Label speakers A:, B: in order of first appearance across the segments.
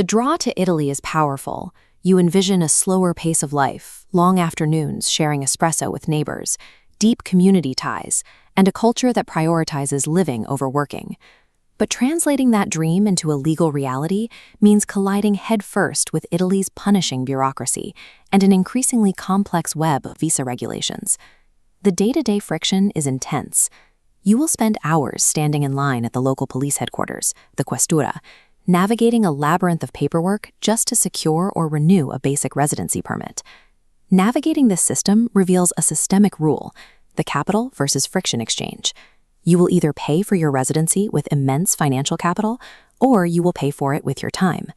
A: The draw to Italy is powerful. You envision a slower pace of life, long afternoons sharing espresso with neighbors, deep community ties, and a culture that prioritizes living over working. But translating that dream into a legal reality means colliding headfirst with Italy's punishing bureaucracy and an increasingly complex web of visa regulations. The day-to-day friction is intense. You will spend hours standing in line at the local police headquarters, the Questura, navigating a labyrinth of paperwork just to secure or renew a basic residency permit. Navigating this system reveals a systemic rule: the capital versus friction exchange. You will either pay for your residency with immense financial capital, or you will pay for it with your time.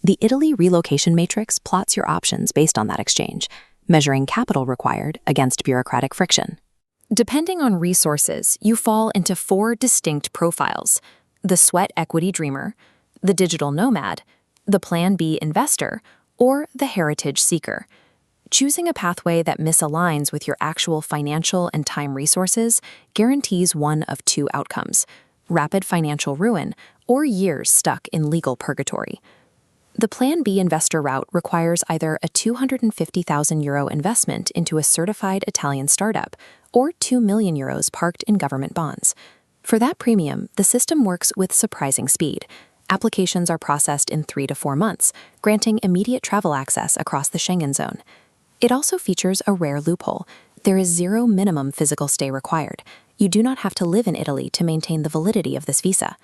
A: The Italy Relocation Matrix plots your options based on that exchange, measuring capital required against bureaucratic friction. Depending on resources, you fall into 4 distinct profiles: the sweat equity dreamer, the digital nomad, the Plan B investor, or the heritage seeker. Choosing a pathway that misaligns with your actual financial and time resources guarantees one of 2 outcomes: rapid financial ruin or years stuck in legal purgatory. The Plan B investor route requires either a €250,000 investment into a certified Italian startup or €2 million parked in government bonds. For that premium, the system works with surprising speed. Applications are processed in 3 to 4 months, granting immediate travel access across the Schengen zone. It also features a rare loophole. There is 0 minimum physical stay required. You do not have to live in Italy to maintain the validity of this visa.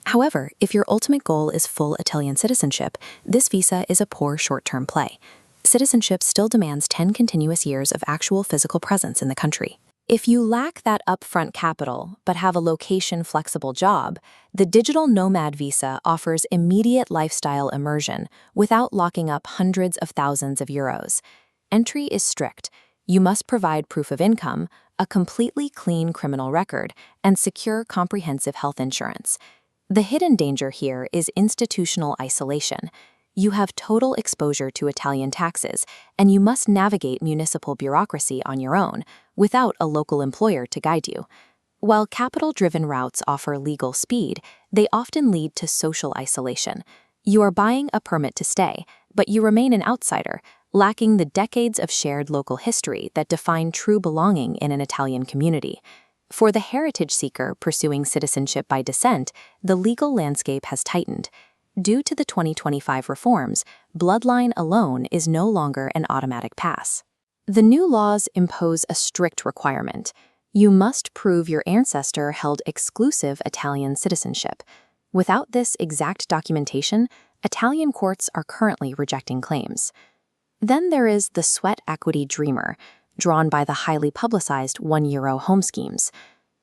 A: However, if your ultimate goal is full Italian citizenship, this visa is a poor short-term play. Citizenship still demands 10 continuous years of actual physical presence in the country. If you lack that upfront capital but have a location-flexible job, the digital nomad visa offers immediate lifestyle immersion without locking up hundreds of thousands of euros. Entry is strict. You must provide proof of income, a completely clean criminal record, and secure comprehensive health insurance. The hidden danger here is institutional isolation. You have total exposure to Italian taxes, and you must navigate municipal bureaucracy on your own, without a local employer to guide you. While capital-driven routes offer legal speed, they often lead to social isolation. You are buying a permit to stay, but you remain an outsider, lacking the decades of shared local history that define true belonging in an Italian community. For the heritage seeker pursuing citizenship by descent, the legal landscape has tightened. Due to the 2025 reforms, bloodline alone is no longer an automatic pass. The new laws impose a strict requirement. You must prove your ancestor held exclusive Italian citizenship. Without this exact documentation, Italian courts are currently rejecting claims. Then there is the sweat equity dreamer, drawn by the highly publicized €1 home schemes.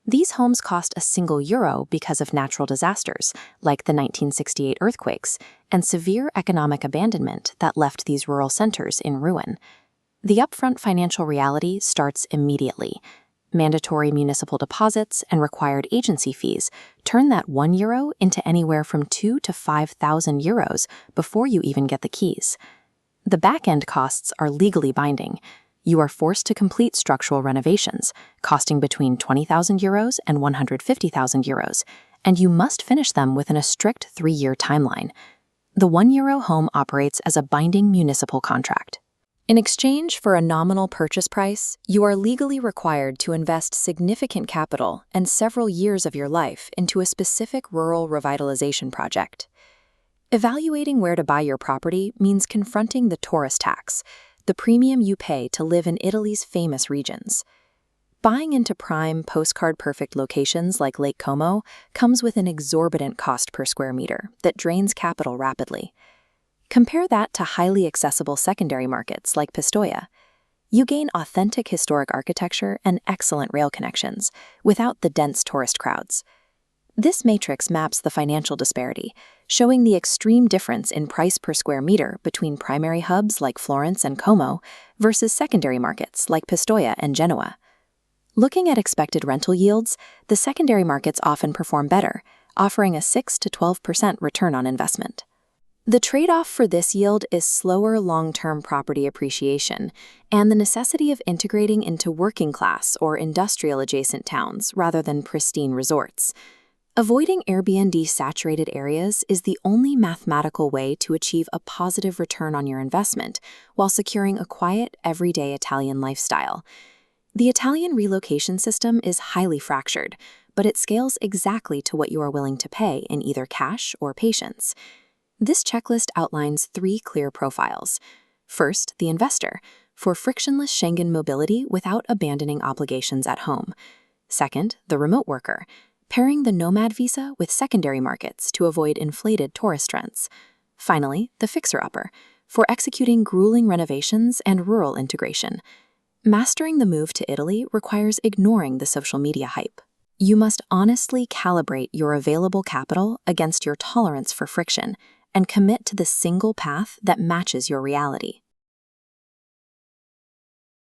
A: These homes cost a single euro because of natural disasters, like the 1968 earthquakes, and severe economic abandonment that left these rural centers in ruin. The upfront financial reality starts immediately. Mandatory municipal deposits and required agency fees turn that €1 into anywhere from 2,000 to 5,000 euros before you even get the keys. The back-end costs are legally binding. You are forced to complete structural renovations, costing between €20,000 and €150,000, and you must finish them within a strict 3-year timeline. The €1 home operates as a binding municipal contract. In exchange for a nominal purchase price, you are legally required to invest significant capital and several years of your life into a specific rural revitalization project. Evaluating where to buy your property means confronting the tourist tax, the premium you pay to live in Italy's famous regions. Buying into prime, postcard-perfect locations like Lake Como comes with an exorbitant cost per square meter that drains capital rapidly. Compare that to highly accessible secondary markets like Pistoia. You gain authentic historic architecture and excellent rail connections without the dense tourist crowds. This matrix maps the financial disparity, showing the extreme difference in price per square meter between primary hubs like Florence and Como versus secondary markets like Pistoia and Genoa. Looking at expected rental yields, the secondary markets often perform better, offering a 6 to 12% return on investment. The trade-off for this yield is slower long-term property appreciation and the necessity of integrating into working-class or industrial-adjacent towns rather than pristine resorts. Avoiding Airbnb-saturated areas is the only mathematical way to achieve a positive return on your investment while securing a quiet, everyday Italian lifestyle. The Italian relocation system is highly fractured, but it scales exactly to what you are willing to pay in either cash or patience. This checklist outlines 3 clear profiles. First, the investor, for frictionless Schengen mobility without abandoning obligations at home. Second, the remote worker, pairing the nomad visa with secondary markets to avoid inflated tourist rents. Finally, the fixer-upper, for executing grueling renovations and rural integration. Mastering the move to Italy requires ignoring the social media hype. You must honestly calibrate your available capital against your tolerance for friction and commit to the single path that matches your reality.